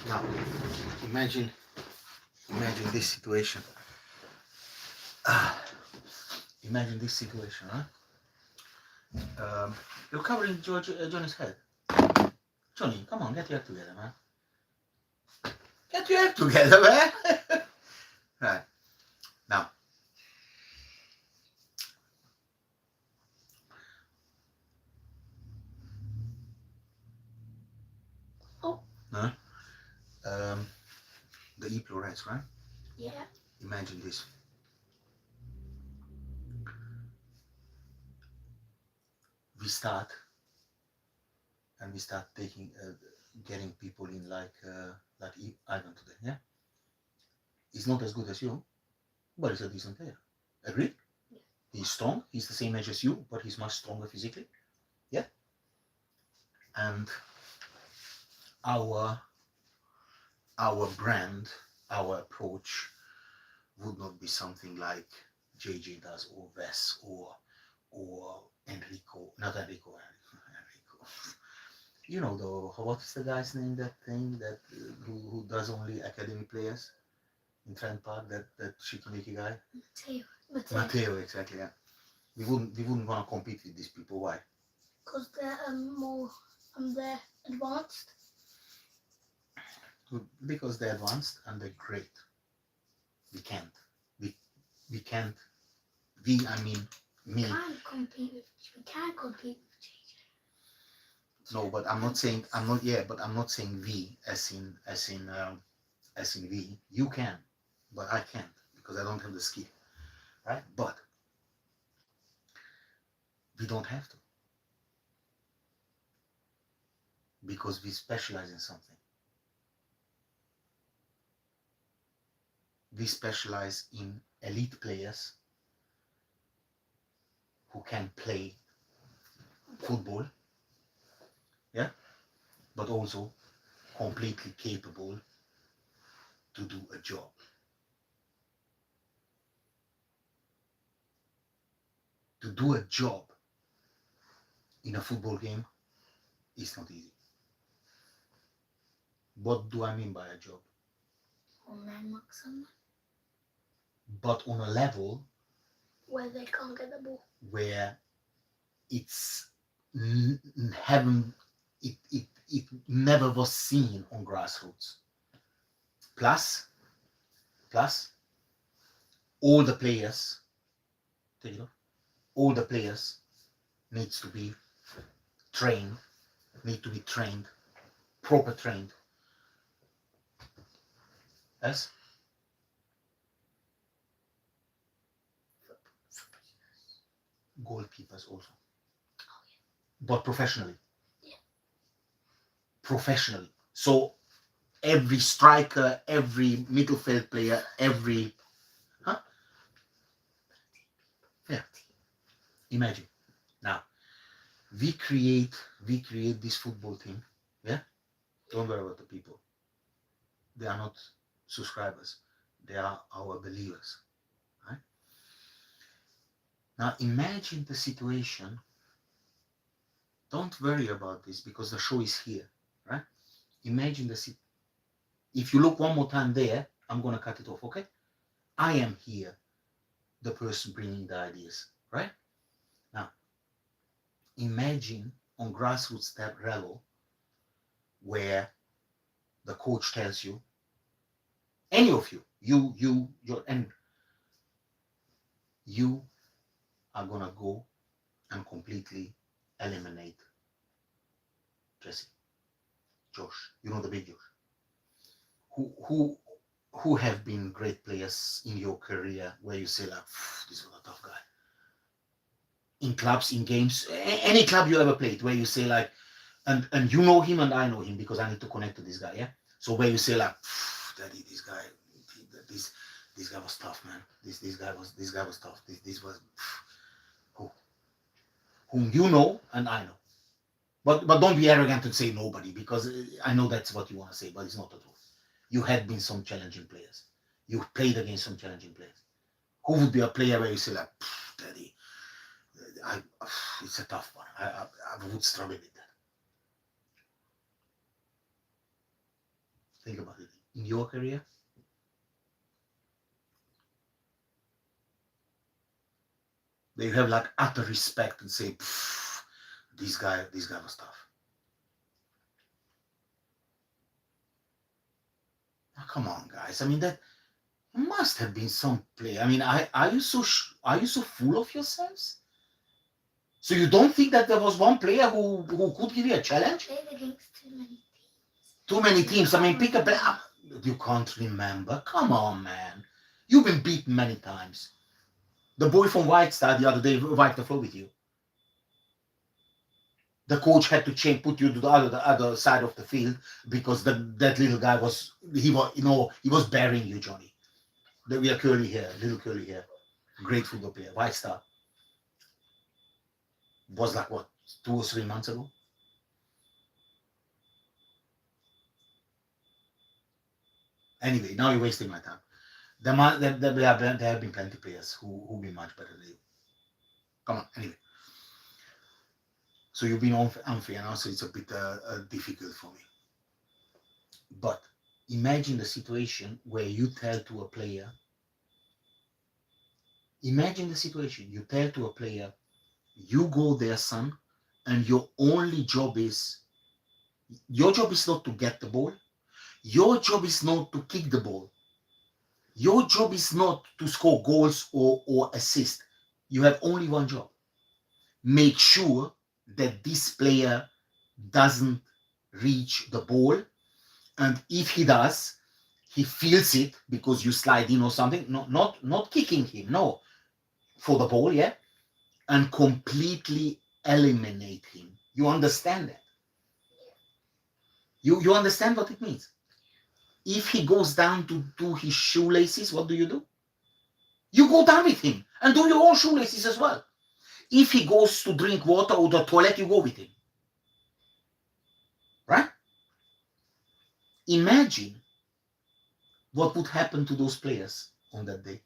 Now, imagine this situation. Imagine this situation, right? You're covering Johnny's head. Johnny, come on, get your act together, man. Get your act together, man. Right. Now, Oh. Huh? The E plurals, right? Yeah. Imagine this. We start and we start taking, getting people in like Ivan today. Yeah, he's not as good as you, but he's a decent player. Agree? Yeah. He's strong. He's the same age as you, but he's much stronger physically. Yeah. And our brand, our approach would not be something like JJ does, or Wes, or Enrico, not Enrico, Enrico. You know, the what is the guy's name? That thing that who does only academy players in Trent Park? That Shikimiki guy. Matteo, exactly. Yeah. We wouldn't want to compete with these people. Why? Because they're more they're advanced. Because they're advanced and they're great. We can't. We can't. I mean me. We can't compete with JJ. No, but I'm not saying I'm not. Yeah, but I'm not saying we as in we. You can, but I can't because I don't have the skill, right? But we don't have to because we specialize in something. We specialize in elite players who can play football, yeah, but also completely capable to do a job. To do a job in a football game is not easy. What do I mean by a job? But on a level where they can't get the ball. Where it's haven't it never was seen on grassroots. Plus, all the players, take it off. All the players needs to be trained, proper trained. Yes. Goalkeepers also. Oh, yeah. But professionally. Yeah. Professionally. So every striker, every midfield player, every yeah. Imagine. Now we create this football team. Yeah. Don't worry about the people. They are not subscribers. They are our believers. Right? Now imagine the situation. Don't worry about this because the show is here, right? Imagine if you look one more time there, I'm gonna cut it off, okay? I am here, the person bringing the ideas, right? Now, imagine on grassroots level where the coach tells you, any of and you are gonna go and completely eliminate Jesse, Josh. You know the big Josh, who have been great players in your career, where you say like, this was a tough guy. In clubs, in games, any club you ever played, where you say like, and you know him and I know him because I need to connect to this guy, yeah. So where you say like, daddy, this guy was tough, man. This guy was tough. This was who whom you know and I know. But don't be arrogant and say nobody because I know that's what you want to say, but it's not the truth. You had been some challenging players. You played against some challenging players. Who would be a player where you say like, daddy, I, it's a tough one. I would struggle with that. Think about it. In your career, they have like utter respect and say, this guy was tough. Now, come on, guys. I mean, that must have been some play. I mean, are you are you so full of yourselves? So you don't think that there was one player who could give you a challenge? Played against too many teams. Too many teams. I mean, pick a player. You can't remember. Come on, man. You've been beaten many times. The boy from White Star the other day wiped the floor with you. The coach had to put you to the other side of the field because that little guy was burying you, Johnny. We are curly hair, little curly hair, great football player, White Star. Was like what, 2 or 3 months ago. Anyway, now you're wasting my time. There have been plenty of players who be much better than you. Come on, anyway. So you've been unfair now, so it's a bit difficult for me. But imagine the situation where you tell to a player. Imagine the situation you tell to a player, you go there, son, and your job is not to get the ball. Your job is not to kick the ball. Your job is not to score goals or assist. You have only one job. Make sure that this player doesn't reach the ball. And if he does, he feels it because you slide in or something. Not kicking him, no. For the ball, yeah? And completely eliminate him. You understand that? You understand what it means? If he goes down to do his shoelaces, what do? You go down with him and do your own shoelaces as well. If he goes to drink water or the toilet, you go with him. Right? Imagine what would happen to those players on that day.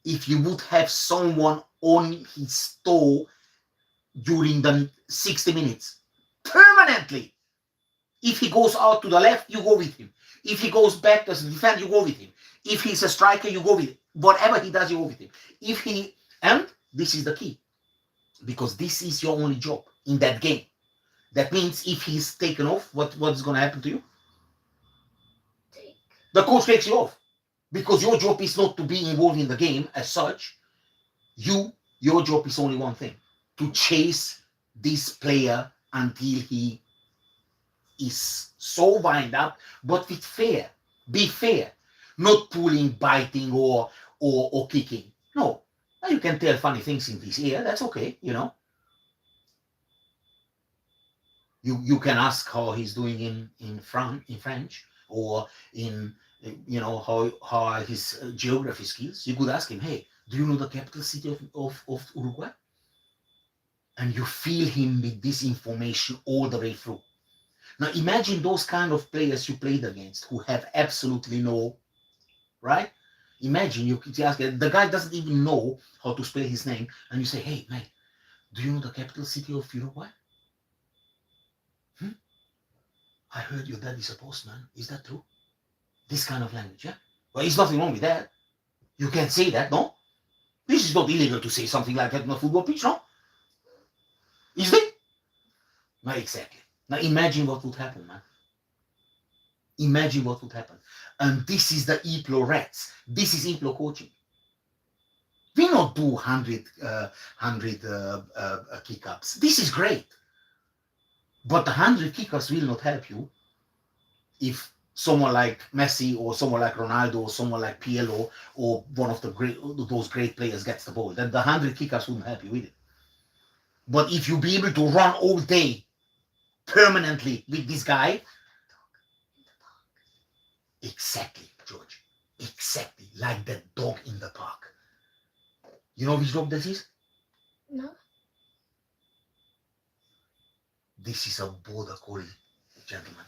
If you would have someone on his toe during the 60 minutes, permanently. If he goes out to the left, you go with him. If he goes back to defend, you go with him. If he's a striker, you go with him. Whatever he does, you go with him. And this is the key, because this is your only job in that game. That means if he's taken off, what's going to happen to you? The coach takes you off, because your job is not to be involved in the game as such. Your job is only one thing: to chase this player until he is so wind up, but with fair. Be fair. Not pulling, biting, or kicking. No. Now you can tell funny things in his ear. That's okay, You can ask how he's doing in French, or in how are his geography skills. You could ask him, hey, do you know the capital city of Uruguay? And you feel him with this information all the way through. Now imagine those kind of players you played against who have absolutely no, right? Imagine you could ask, the guy doesn't even know how to spell his name, and you say, hey, mate, do you know the capital city of Uruguay? I heard your dad is a postman. Is that true? This kind of language, yeah? Well, there's nothing wrong with that. You can't say that, no? This is not illegal to say something like that on a football pitch, no? Is it? No, exactly. Now imagine what would happen, man. Imagine what would happen. And this is the EPLO rats. This is EPLO coaching. We not do 100 kick-ups. This is great. But the 100 kick-ups will not help you if someone like Messi or someone like Ronaldo or someone like PLO or one of those great players gets the ball. Then the 100 kick-ups wouldn't help you with it. But if you be able to run all day permanently with this guy, exactly, George, exactly like that dog in the park. You know which dog this is? No. This is a border collie, gentlemen.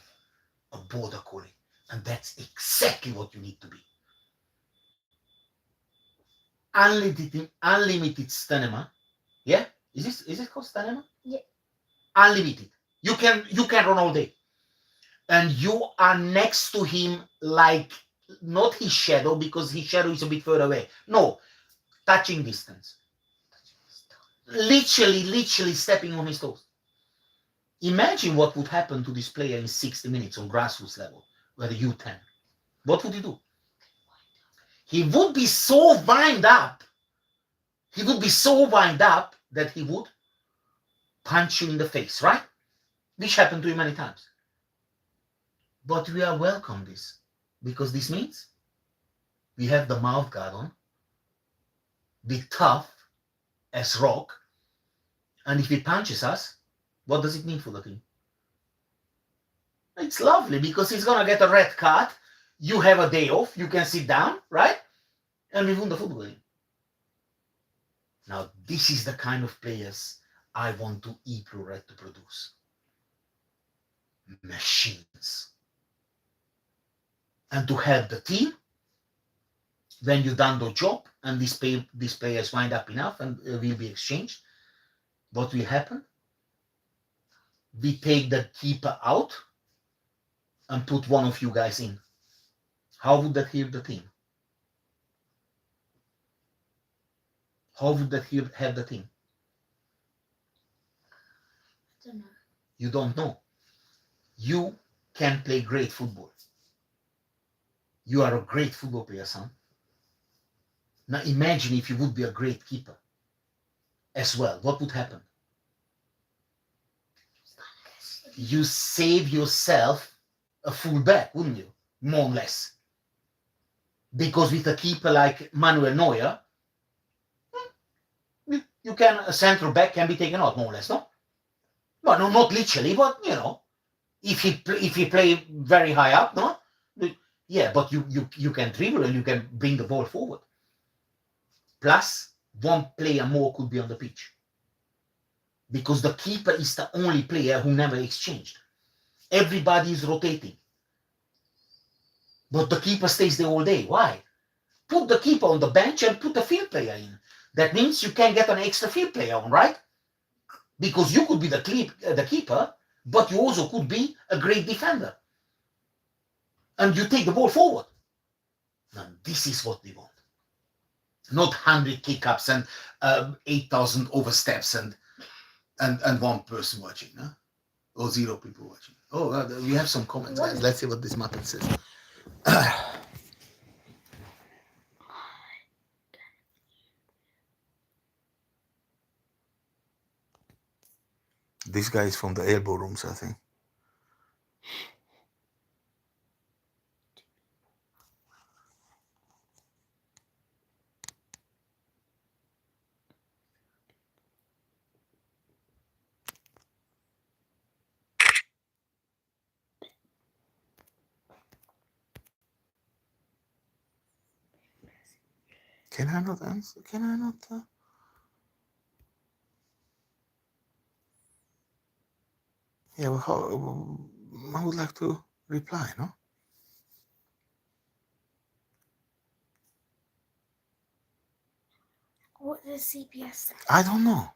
A border collie. And that's exactly what you need to be. Unlimited stamina. Yeah? Is it called stamina? Yeah. Unlimited. You can run all day. and you are next to him like not his shadow, because his shadow is a bit further away. No, touching distance. Literally stepping on his toes. Imagine what would happen to this player in 60 minutes on grassroots level, where the U10. What would he do? He would be so wind up. He would be so wind up that he would punch you in the face, right? Which happened to him many times. But we are welcome this, because this means we have the mouth guard on, be tough as rock, and if he punches us, what does it mean for the team? It's lovely, because he's gonna get a red card. You have a day off. You can sit down, right? And we won the football game. Now, this is the kind of players I want to Red to produce. Machines. And to help the team, when you done the job and these players wind up enough and will be exchanged, what will happen? We take the keeper out and put one of you guys in. How would that help the team? How would that help the team? I don't know. You don't know. You can play great football. You are a great football player, son. Now imagine if you would be a great keeper as well. What would happen? You save yourself a full back, wouldn't you? More or less. Because with a keeper like Manuel Neuer, you can, a central back can be taken out, more or less, no? Well, no, not literally, but you know, if he play very high up, no? Yeah, but you can dribble and you can bring the ball forward. Plus, one player more could be on the pitch. Because the keeper is the only player who never exchanged. Everybody is rotating. But the keeper stays there all day. Why? Put the keeper on the bench and put a field player in. That means you can get an extra field player on, right? Because you could be the keeper, but you also could be a great defender. And you take the ball forward. Now, this is what we want. Not 100 kick-ups and 8,000 oversteps and one person watching, huh? Or 0 people watching. Oh, we have some comments, guys. Let's see what this Muppet says. This guy is from the elbow rooms, I think. Can I not answer? Can I not? Yeah, well, I would like to reply, no? What does CPS say? I don't know.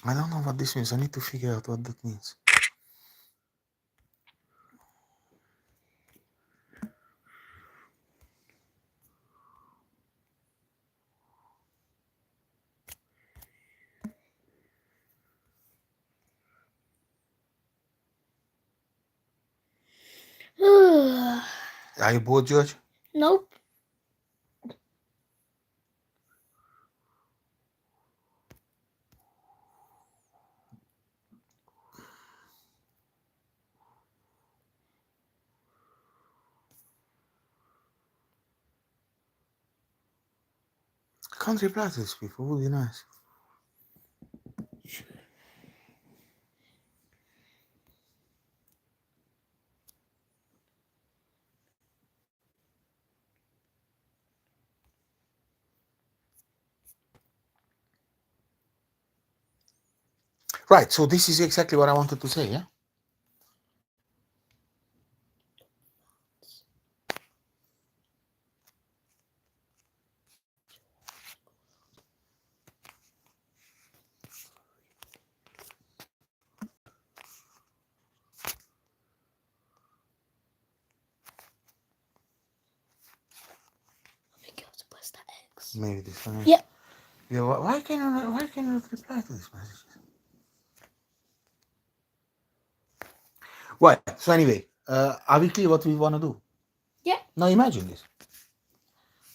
I don't know what this means. I need to figure out what that means. Are you bored, George? Nope. I can't reply to these people. It would be nice. Right. So this is exactly what I wanted to say. Yeah. I think you have to press that X. Maybe this one. Yeah. Yeah. Why can you not? Why can you not reply to this message? Right. So anyway, are we clear what we want to do? Yeah. Now imagine this.